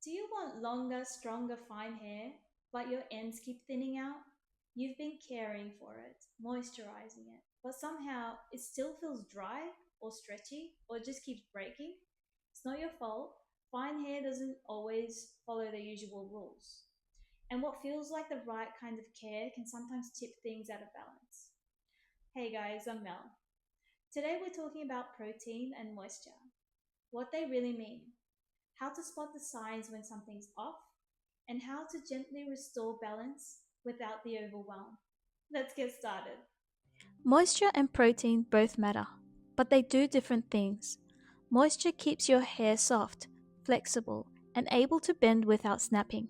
Do you want longer, stronger, fine hair, but your ends keep thinning out? You've been caring for it, moisturizing it, but somehow it still feels dry or stretchy or just keeps breaking? It's not your fault. Fine hair doesn't always follow the usual rules. And what feels like the right kind of care can sometimes tip things out of balance. Hey guys, I'm Mel. Today we're talking about protein and moisture, what they really mean, how to spot the signs when something's off, and how to gently restore balance without the overwhelm. Let's get started. Moisture and protein both matter, but they do different things. Moisture keeps your hair soft, flexible, and able to bend without snapping.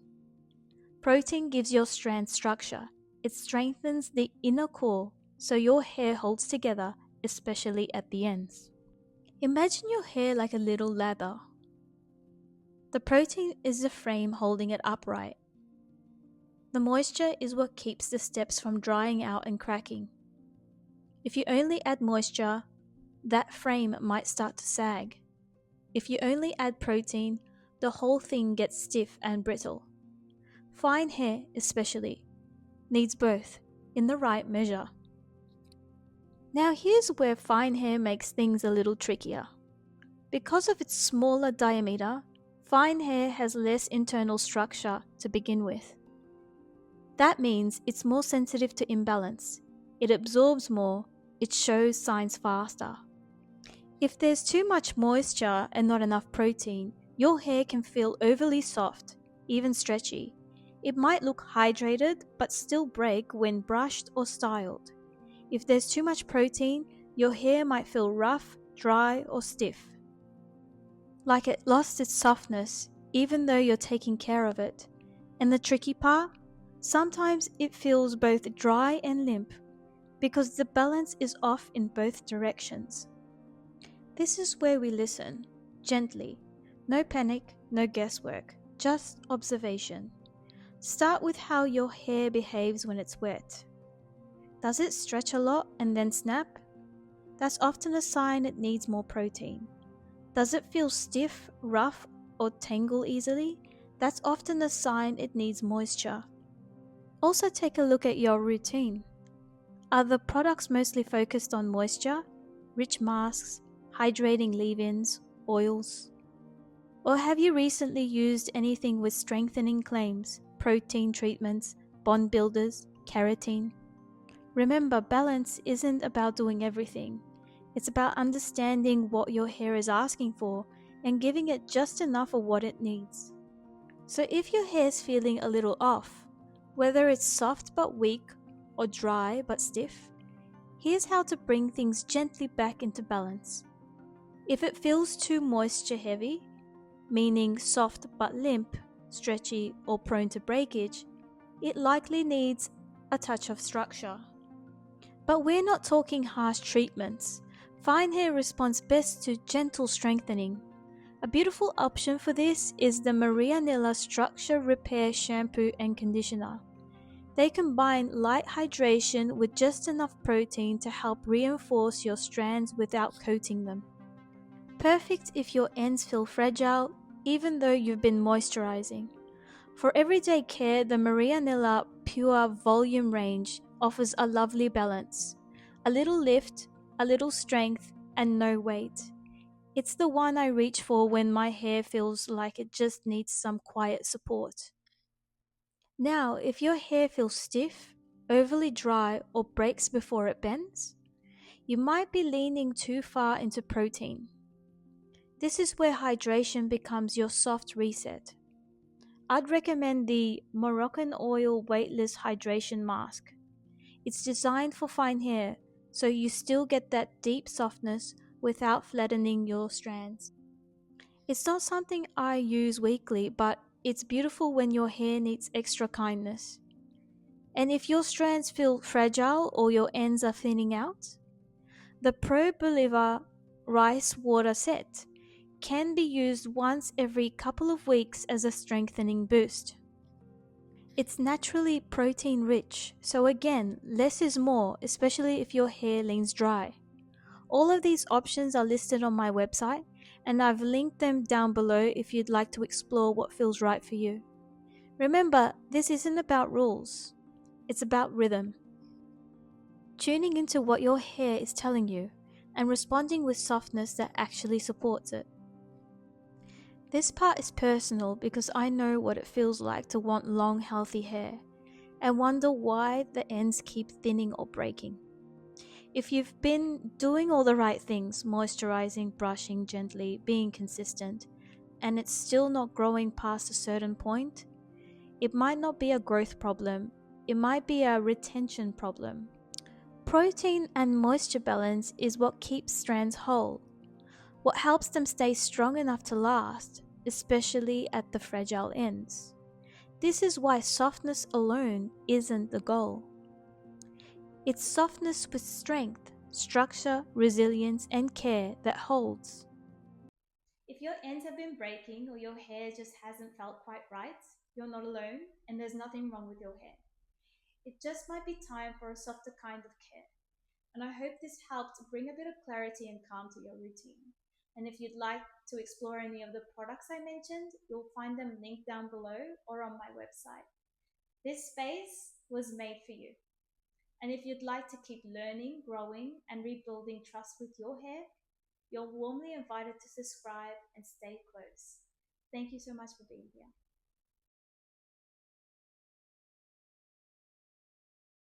Protein gives your strand structure. It strengthens the inner core so your hair holds together, especially at the ends. Imagine your hair like a little ladder. The protein is the frame holding it upright. The moisture is what keeps the steps from drying out and cracking. If you only add moisture, that frame might start to sag. If you only add protein, the whole thing gets stiff and brittle. Fine hair, especially, needs both in the right measure. Now, here's where fine hair makes things a little trickier. Because of its smaller diameter, fine hair has less internal structure to begin with. That means it's more sensitive to imbalance. It absorbs more, it shows signs faster. If there's too much moisture and not enough protein, your hair can feel overly soft, even stretchy. It might look hydrated but still break when brushed or styled. If there's too much protein, your hair might feel rough, dry, or stiff. Like it lost its softness, even though you're taking care of it. And the tricky part? Sometimes it feels both dry and limp, because the balance is off in both directions. This is where we listen, gently. No panic, no guesswork, just observation. Start with how your hair behaves when it's wet. Does it stretch a lot and then snap? That's often a sign it needs more protein. Does it feel stiff, rough, or tangle easily? That's often a sign it needs moisture. Also take a look at your routine. Are the products mostly focused on moisture, rich masks, hydrating leave-ins, oils? Or have you recently used anything with strengthening claims, protein treatments, bond builders, keratin? Remember, balance isn't about doing everything. It's about understanding what your hair is asking for and giving it just enough of what it needs. So if your hair's feeling a little off, whether it's soft but weak or dry but stiff, here's how to bring things gently back into balance. If it feels too moisture heavy, meaning soft but limp, stretchy, or prone to breakage, it likely needs a touch of structure. But we're not talking harsh treatments. Fine hair responds best to gentle strengthening. A beautiful option for this is the Marianella Structure Repair Shampoo and Conditioner. They combine light hydration with just enough protein to help reinforce your strands without coating them. Perfect if your ends feel fragile, even though you've been moisturizing. For everyday care, the Marianella Pure Volume range offers a lovely balance. A little lift, a little strength, and no weight. It's the one I reach for when my hair feels like it just needs some quiet support. Now, if your hair feels stiff, overly dry, or breaks before it bends, you might be leaning too far into protein. This is where hydration becomes your soft reset. I'd recommend the Moroccan Oil Weightless Hydration Mask. It's designed for fine hair, so you still get that deep softness without flattening your strands. It's not something I use weekly, but it's beautiful when your hair needs extra kindness. And if your strands feel fragile or your ends are thinning out, the Pro Bolivar Rice Water Set can be used once every couple of weeks as a strengthening boost. It's naturally protein rich, so again, less is more, especially if your hair leans dry. All of these options are listed on my website, and I've linked them down below if you'd like to explore what feels right for you. Remember, this isn't about rules, it's about rhythm. Tuning into what your hair is telling you and responding with softness that actually supports it. This part is personal because I know what it feels like to want long, healthy hair and wonder why the ends keep thinning or breaking. If you've been doing all the right things, moisturizing, brushing gently, being consistent, and it's still not growing past a certain point, it might not be a growth problem, it might be a retention problem. Protein and moisture balance is what keeps strands whole, what helps them stay strong enough to last, especially at the fragile ends. This is why softness alone isn't the goal. It's softness with strength, structure, resilience, and care that holds. If your ends have been breaking or your hair just hasn't felt quite right, you're not alone and there's nothing wrong with your hair. It just might be time for a softer kind of care. And I hope this helped bring a bit of clarity and calm to your routine. And if you'd like to explore any of the products I mentioned, you'll find them linked down below or on my website. This space was made for you. And if you'd like to keep learning, growing, and rebuilding trust with your hair, you're warmly invited to subscribe and stay close. Thank you so much for being here.